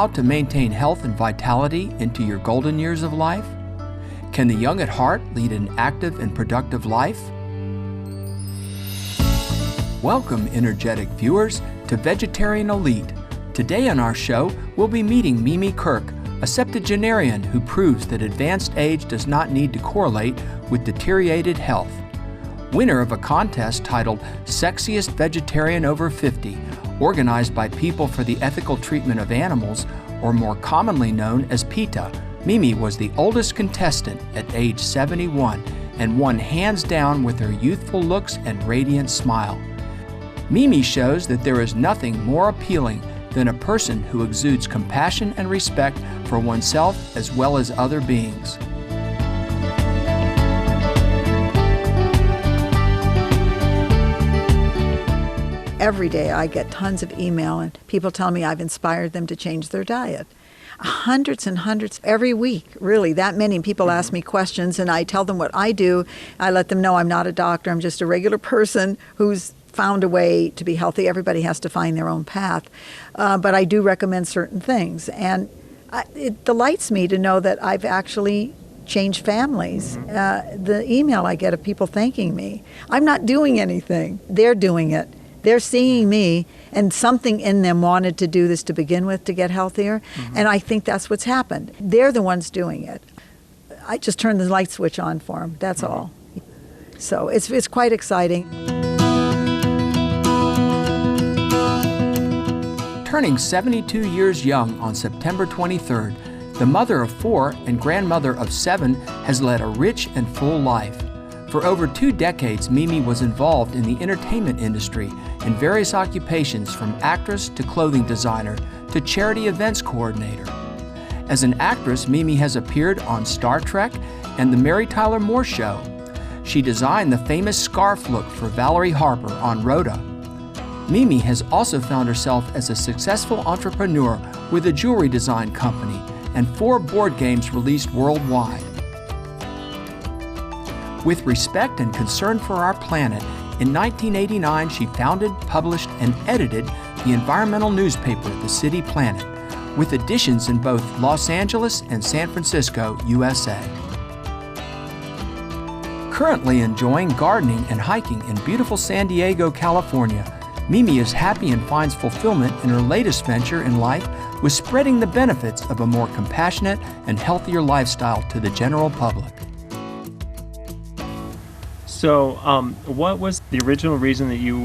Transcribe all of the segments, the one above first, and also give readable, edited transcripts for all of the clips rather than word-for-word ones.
how to maintain health and vitality into your golden years of life? Can the young at heart lead an active and productive life? Welcome, energetic viewers, to Vegetarian Elite. Today on our show, we'll be meeting Mimi Kirk, a septuagenarian who proves that advanced age does not need to correlate with deteriorated health. Winner of a contest titled Sexiest Vegetarian over 50, organized by People for the Ethical Treatment of Animals, or more commonly known as PETA, Mimi was the oldest contestant at age 71 and won hands down with her youthful looks and radiant smile. Mimi shows that there is nothing more appealing than a person who exudes compassion and respect for oneself as well as other beings. Every day I get tons of email and people tell me I've inspired them to change their diet. Hundreds and hundreds every week, really, that many people ask me questions and I tell them what I do. I let them know I'm not a doctor, I'm just a regular person who's found a way to be healthy. Everybody has to find their own path, but I do recommend certain things. And it delights me to know that I've actually changed families. The email I get of people thanking me. I'm not doing anything, they're doing it. They're seeing me, and something in them wanted to do this to begin with to get healthier, and I think that's what's happened. They're the ones doing it. I just turned the light switch on for them, that's all. So it's quite exciting. Turning 72 years young on September 23rd, the mother of 4 and grandmother of 7 has led a rich and full life. For over 2 decades, Mimi was involved in the entertainment industry in various occupations, from actress to clothing designer to charity events coordinator. As an actress, Mimi has appeared on Star Trek and The Mary Tyler Moore Show. She designed the famous scarf look for Valerie Harper on Rhoda. Mimi has also found herself as a successful entrepreneur with a jewelry design company and 4 board games released worldwide. With respect and concern for our planet, in 1989 she founded, published, and edited the environmental newspaper The City Planet, with editions in both Los Angeles and San Francisco, USA. Currently enjoying gardening and hiking in beautiful San Diego, California, Mimi is happy and finds fulfillment in her latest venture in life with spreading the benefits of a more compassionate and healthier lifestyle to the general public. So what was the original reason that you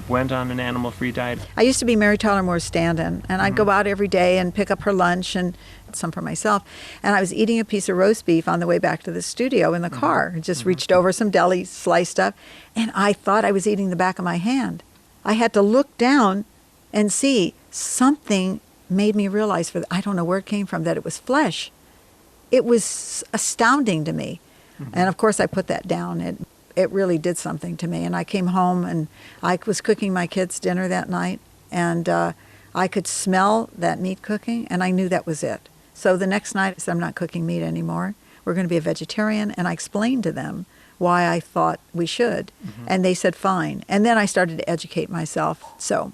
went on an animal-free diet? I used to be Mary Tyler Moore's stand-in, and I'd go out every day and pick up her lunch and some for myself. And I was eating a piece of roast beef on the way back to the studio in the car. I just reached over some deli, sliced up, and I thought I was eating the back of my hand. I had to look down and see something made me realize, I don't know where it came from, that it was flesh. It was astounding to me. And of course I put that down. It really did something to me. And I came home and I was cooking my kids' dinner that night, and I could smell that meat cooking, and I knew that was it. So the next night I said, I'm not cooking meat anymore. We're going to be a vegetarian. And I explained to them why I thought we should. And they said, fine. And then I started to educate myself. So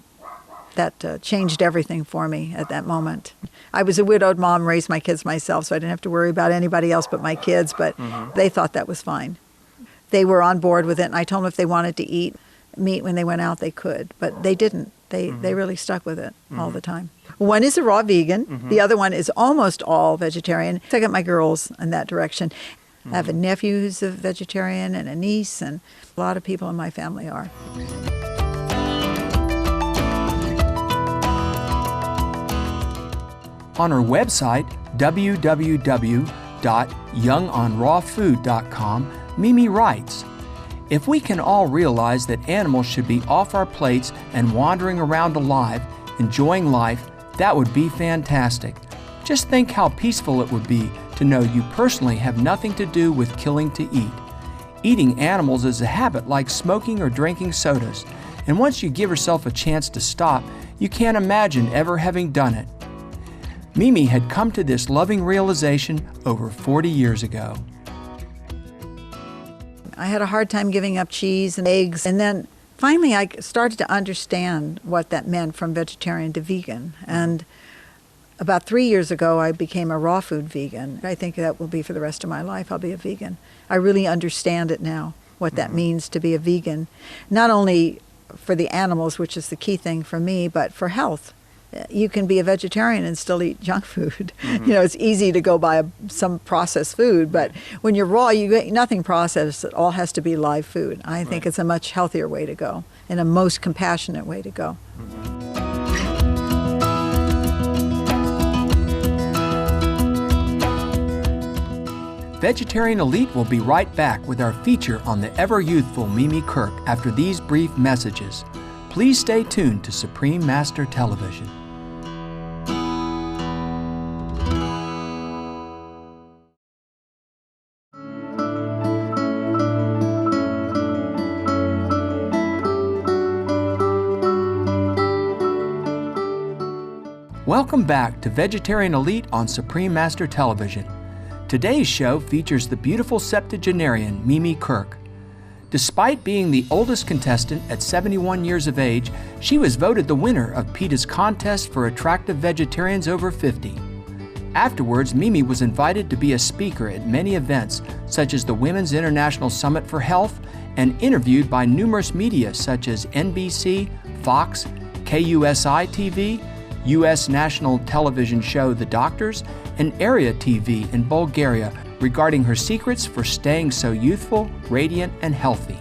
that changed everything for me at that moment. I was a widowed mom, raised my kids myself, so I didn't have to worry about anybody else but my kids, but they thought that was fine. They were on board with it, and I told them if they wanted to eat meat when they went out, they could, but they didn't. They really stuck with it all the time. One is a raw vegan, the other one is almost all vegetarian. I got my girls in that direction. I have a nephew who's a vegetarian and a niece, and a lot of people in my family are. On her website, www.youngonrawfood.com, Mimi writes, "If we can all realize that animals should be off our plates and wandering around alive, enjoying life, that would be fantastic. Just think how peaceful it would be to know you personally have nothing to do with killing to eat. Eating animals is a habit like smoking or drinking sodas, and once you give yourself a chance to stop, you can't imagine ever having done it." Mimi had come to this loving realization over 40 years ago. I had a hard time giving up cheese and eggs, and then finally I started to understand what that meant from vegetarian to vegan. And about 3 years ago, I became a raw food vegan. I think that will be for the rest of my life. I'll be a vegan. I really understand it now, what that means to be a vegan, not only for the animals, which is the key thing for me, but for health. You can be a vegetarian and still eat junk food. You know, it's easy to go buy some processed food, but when you're raw, you get nothing processed. It all has to be live food. I think it's a much healthier way to go and a most compassionate way to go. Vegetarian Elite will be right back with our feature on the ever-youthful Mimi Kirk after these brief messages. Please stay tuned to Supreme Master Television. Welcome back to Vegetarian Elite on Supreme Master Television. Today's show features the beautiful septuagenarian Mimi Kirk. Despite being the oldest contestant at 71 years of age, she was voted the winner of PETA's contest for attractive vegetarians over 50. Afterwards, Mimi was invited to be a speaker at many events, such as the Women's International Summit for Health, and interviewed by numerous media such as NBC, Fox, KUSI-TV, U.S. national television show The Doctors, and Area TV in Bulgaria regarding her secrets for staying so youthful, radiant, and healthy.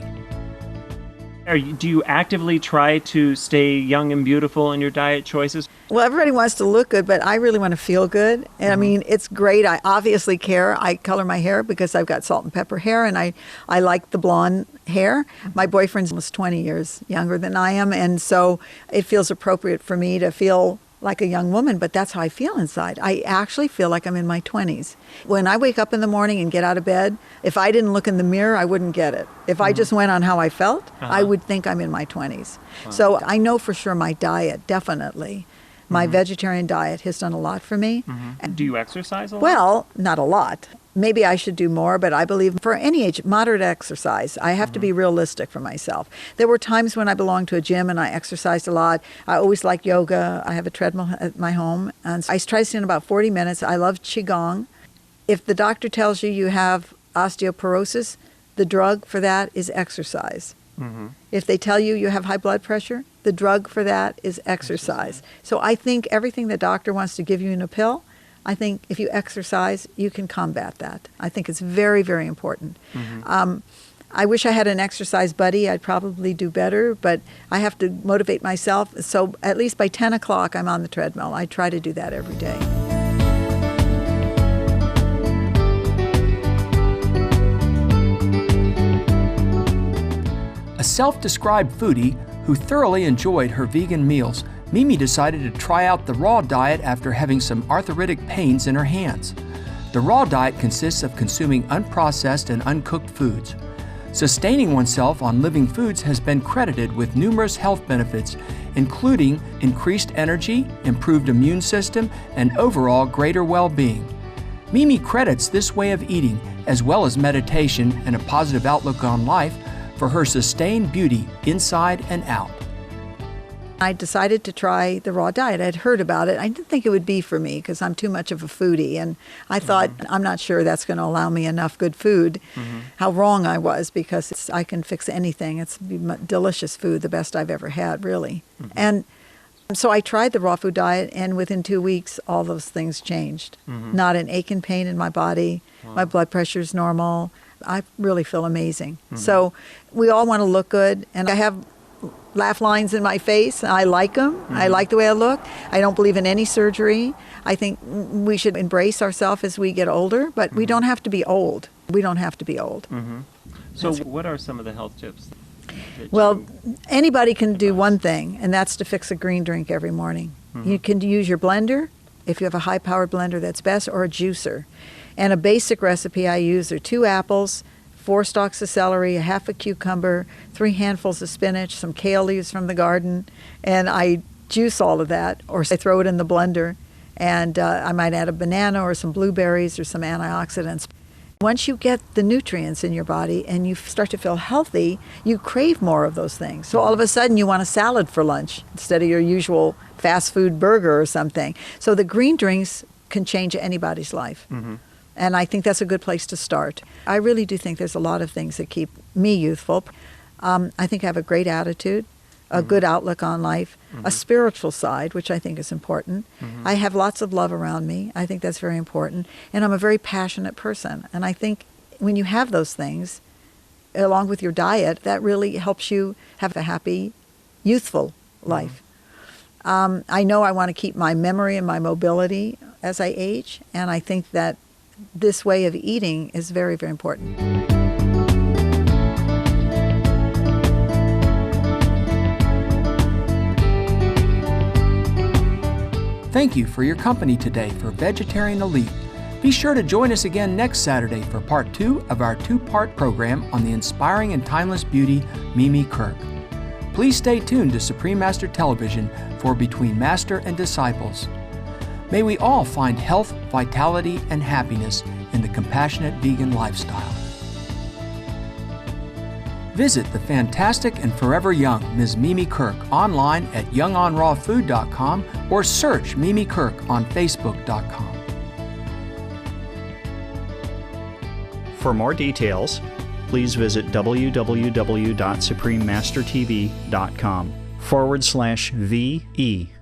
Do you actively try to stay young and beautiful in your diet choices? Well, everybody wants to look good, but I really want to feel good. And I mean, it's great. I obviously care. I color my hair because I've got salt and pepper hair, and I like the blonde hair. My boyfriend's almost 20 years younger than I am, and so it feels appropriate for me to feel like a young woman, but that's how I feel inside. I actually feel like I'm in my 20s. When I wake up in the morning and get out of bed, if I didn't look in the mirror, I wouldn't get it. If I just went on how I felt, I would think I'm in my 20s. So I know for sure my diet, definitely, my vegetarian diet has done a lot for me. And do you exercise a lot? Well, not a lot. Maybe I should do more, but I believe for any age, moderate exercise. I have to be realistic for myself. There were times when I belonged to a gym and I exercised a lot. I always liked yoga. I have a treadmill at my home, and I try to stay in about 40 minutes. I love Qigong. If the doctor tells you you have osteoporosis, the drug for that is exercise. If they tell you you have high blood pressure, the drug for that is exercise. So I think everything the doctor wants to give you in a pill, I think if you exercise, you can combat that. I think it's very, very important. I wish I had an exercise buddy. I'd probably do better, but I have to motivate myself. So at least by 10 o'clock, I'm on the treadmill. I try to do that every day. A self-described foodie who thoroughly enjoyed her vegan meals, Mimi decided to try out the raw diet after having some arthritic pains in her hands. The raw diet consists of consuming unprocessed and uncooked foods. Sustaining oneself on living foods has been credited with numerous health benefits, including increased energy, improved immune system, and overall greater well-being. Mimi credits this way of eating, as well as meditation and a positive outlook on life, for her sustained beauty inside and out. I decided to try the raw diet. I'd heard about it. I didn't think it would be for me because I'm too much of a foodie. And I thought, I'm not sure that's going to allow me enough good food. How wrong I was, because I can fix anything. It's delicious food, the best I've ever had, really. And so I tried the raw food diet, and within 2 weeks, all those things changed. Not an ache and pain in my body. My blood pressure's normal. I really feel amazing. So we all want to look good, and I have laugh lines in my face. I like them. I like the way I look. I don't believe in any surgery. I think we should embrace ourselves as we get older, but we don't have to be old. We don't have to be old. So what are some of the health tips? Well, anybody can do one thing, and that's to fix a green drink every morning. You can use your blender. If you have a high-powered blender, that's best, or a juicer. And a basic recipe I use are 2 apples, 4 stalks of celery, a half a cucumber, 3 handfuls of spinach, some kale leaves from the garden, and I juice all of that, or I throw it in the blender, and I might add a banana or some blueberries or some antioxidants. Once you get the nutrients in your body and you start to feel healthy, you crave more of those things. So all of a sudden you want a salad for lunch instead of your usual fast food burger or something. So the green drinks can change anybody's life. And I think that's a good place to start. I really do think there's a lot of things that keep me youthful. I think I have a great attitude, a good outlook on life, a spiritual side, which I think is important. I have lots of love around me. I think that's very important. And I'm a very passionate person. And I think when you have those things, along with your diet, that really helps you have a happy, youthful life. I know I want to keep my memory and my mobility as I age. And I think that this way of eating is very, very important. Thank you for your company today for Vegetarian Elite. Be sure to join us again next Saturday for part 2 of our 2-part program on the inspiring and timeless beauty, Mimi Kirk. Please stay tuned to Supreme Master Television for Between Master and Disciples. May we all find health, vitality, and happiness in the compassionate vegan lifestyle. Visit the fantastic and forever young Ms. Mimi Kirk online at youngonrawfood.com or search Mimi Kirk on facebook.com. For more details, please visit www.suprememastertv.com/VE.